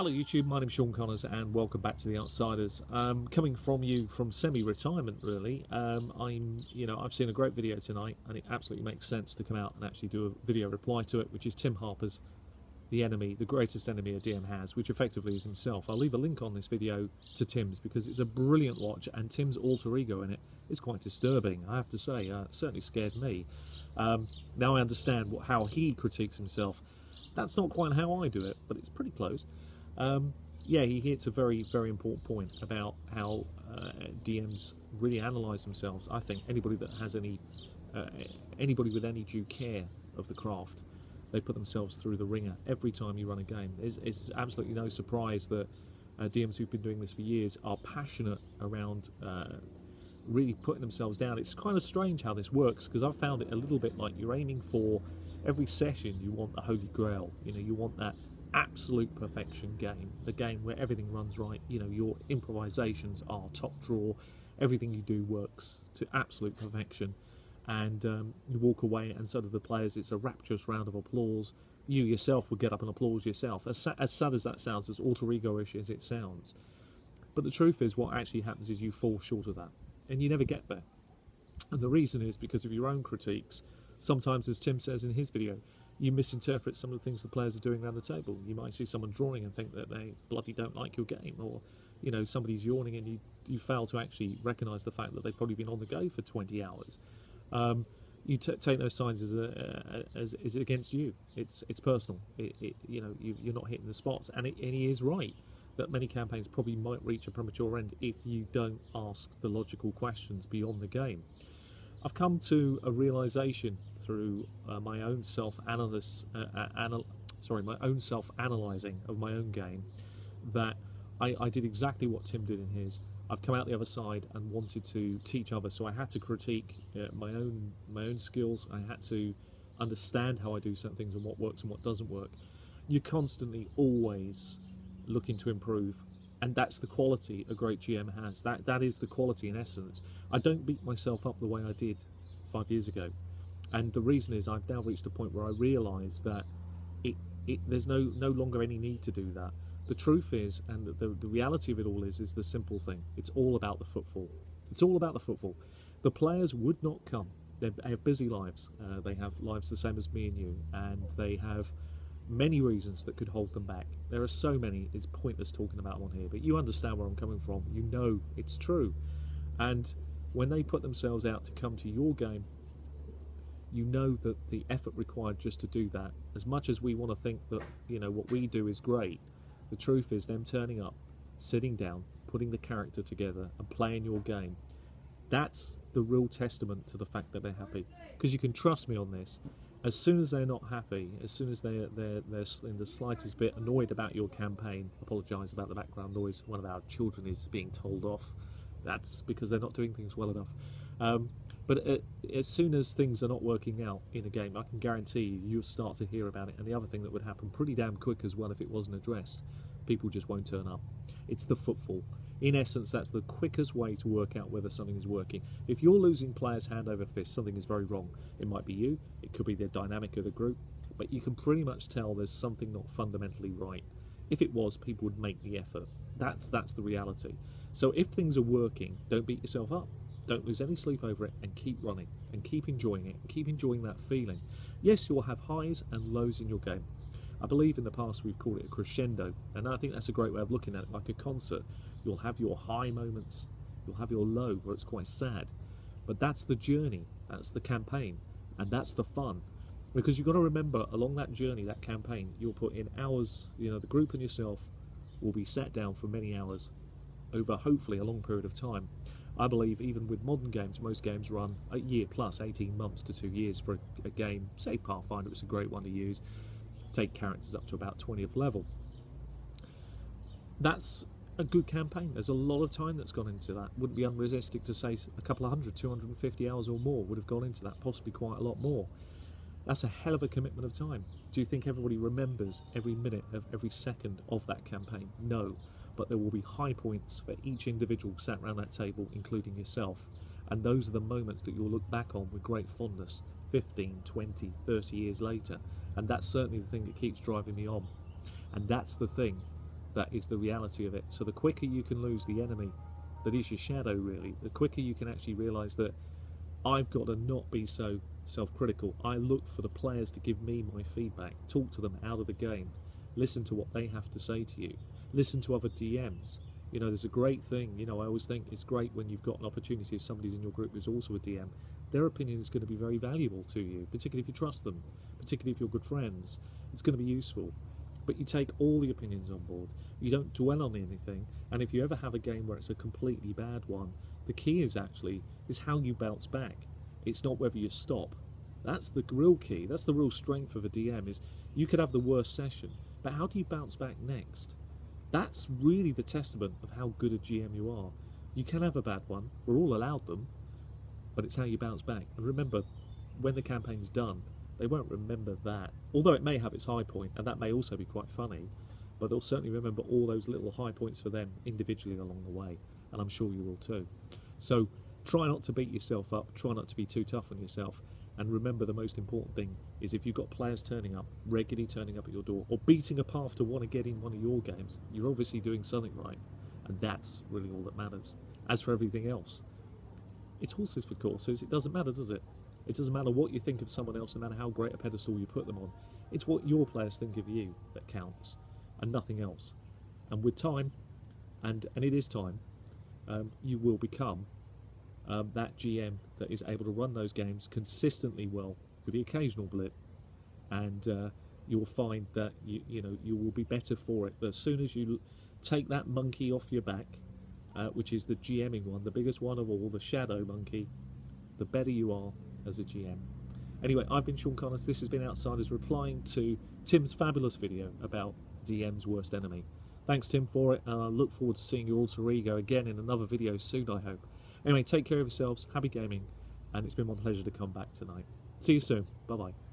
Hello YouTube, my name's Sean Connors and welcome back to The Outsiders. Coming from you from semi-retirement really, I've seen a great video tonight and it absolutely makes sense to come out and actually do a video reply to it, which is Tim Harper's The Enemy, the greatest enemy a DM has, which effectively is himself. I'll leave a link on this video to Tim's because it's a brilliant watch and Tim's alter ego in it is quite disturbing, I have to say. It certainly scared me. Now I understand how he critiques himself. That's not quite how I do it, but it's pretty close. Yeah, he hits a very, very important point about how DMs really analyse themselves. I think anybody that has anybody with any due care of the craft, they put themselves through the ringer every time you run a game. It's absolutely no surprise that DMs who've been doing this for years are passionate around really putting themselves down. It's kind of strange how this works because I've found it a little bit like you're aiming for every session. You want the Holy Grail. You know, you want that absolute perfection game, the game where everything runs right. You know, your improvisations are top drawer, everything you do works to absolute perfection, and you walk away and so do the players. It's a rapturous round of applause. You yourself will get up and applaud yourself, as sad as that sounds, as alter ego-ish as it sounds. But the truth is, what actually happens is you fall short of that and you never get there. And the reason is because of your own critiques. Sometimes, as Tim says in his video, you misinterpret some of the things the players are doing around the table. You might see someone drawing and think that they bloody don't like your game, or you know, somebody's yawning and you fail to actually recognise the fact that they've probably been on the go for 20 hours. You take those signs as against you. It's personal. You're not hitting the spots, and he is right that many campaigns probably might reach a premature end if you don't ask the logical questions beyond the game. I've come to a realisation through my own self-analyzing of my own game that I did exactly what Tim did in his. I've come out the other side and wanted to teach others, so I had to critique my own skills. I had to understand how I do certain things and what works and what doesn't work. You're constantly always looking to improve, and that's the quality a great GM has. That is the quality in essence. I don't beat myself up the way I did 5 years ago, and the reason is I've now reached a point where I realise that there's no longer any need to do that. The truth is, and the reality of it all is the simple thing. It's all about the footfall. It's all about the footfall. The players would not come. They have busy lives. They have lives the same as me and you, and they have many reasons that could hold them back. There are so many, it's pointless talking about them on here, but you understand where I'm coming from. You know it's true. And when they put themselves out to come to your game, you know that the effort required just to do that, as much as we want to think that, you know, what we do is great, the truth is them turning up, sitting down, putting the character together and playing your game. That's the real testament to the fact that they're happy. Because you can trust me on this. As soon as they're not happy, as soon as they're in the slightest bit annoyed about your campaign, apologise about the background noise, one of our children is being told off. That's because they're not doing things well enough. But as soon as things are not working out in a game, I can guarantee you'll start to hear about it. And the other thing that would happen pretty damn quick as well if it wasn't addressed, people just won't turn up. It's the footfall. In essence, that's the quickest way to work out whether something is working. If you're losing players hand over fist, something is very wrong. It might be you, it could be the dynamic of the group, but you can pretty much tell there's something not fundamentally right. If it was, people would make the effort. That's the reality. So if things are working, don't beat yourself up. Don't lose any sleep over it and keep running and keep enjoying it and keep enjoying that feeling. Yes, you'll have highs and lows in your game. I believe in the past we've called it a crescendo, and I think that's a great way of looking at it, like a concert. You'll have your high moments, you'll have your low where it's quite sad, but that's the journey, that's the campaign, and that's the fun. Because you've got to remember, along that journey, that campaign, you'll put in hours. You know, the group and yourself will be sat down for many hours over hopefully a long period of time. I believe even with modern games, most games run a year plus, 18 months to 2 years for a game. Say Pathfinder, it's a great one to use. Take characters up to about 20th level. That's a good campaign. There's a lot of time that's gone into that. Wouldn't be unrealistic to say a couple of 250 hours or more would have gone into that, possibly quite a lot more. That's a hell of a commitment of time. Do you think everybody remembers every minute of every second of that campaign? No, but there will be high points for each individual sat around that table, including yourself, and those are the moments that you'll look back on with great fondness 15, 20, 30 years later. And that's certainly the thing that keeps driving me on. And that's the thing That is the reality of it. So the quicker you can lose the enemy that is your shadow, really, the quicker you can actually realise that I've got to not be so self-critical. I look for the players to give me my feedback, talk to them out of the game, listen to what they have to say to you, listen to other DMs. You know, there's a great thing, you know, I always think it's great when you've got an opportunity, if somebody's in your group who's also a DM, their opinion is going to be very valuable to you, particularly if you trust them, particularly if you're good friends. It's going to be useful. But you take all the opinions on board. You don't dwell on anything, and if you ever have a game where it's a completely bad one, the key is how you bounce back. It's not whether you stop. That's the real key. That's the real strength of a DM, is you could have the worst session, but how do you bounce back next? That's really the testament of how good a GM you are. You can have a bad one, we're all allowed them, but it's how you bounce back. And remember, when the campaign's done, they won't remember that. Although it may have its high point, and that may also be quite funny, but they'll certainly remember all those little high points for them individually along the way, and I'm sure you will too. So try not to beat yourself up, try not to be too tough on yourself, and remember the most important thing is if you've got players regularly turning up at your door, or beating a path to want to get in one of your games, you're obviously doing something right, and that's really all that matters. As for everything else, it's horses for courses. It doesn't matter, does it? It doesn't matter what you think of someone else, no matter how great a pedestal you put them on. It's what your players think of you that counts, and nothing else. And with time, and it is time, you will become that GM that is able to run those games consistently well, with the occasional blip, and you'll find that you will be better for it. But as soon as you take that monkey off your back, which is the GMing one, the biggest one of all, the shadow monkey, the better you are as a GM. Anyway, I've been Sean Connors. This has been Outsiders, replying to Tim's fabulous video about DM's worst enemy. Thanks, Tim, for it, and I look forward to seeing your alter ego again in another video soon, I hope. Anyway, take care of yourselves, happy gaming, and it's been my pleasure to come back tonight. See you soon. Bye-bye.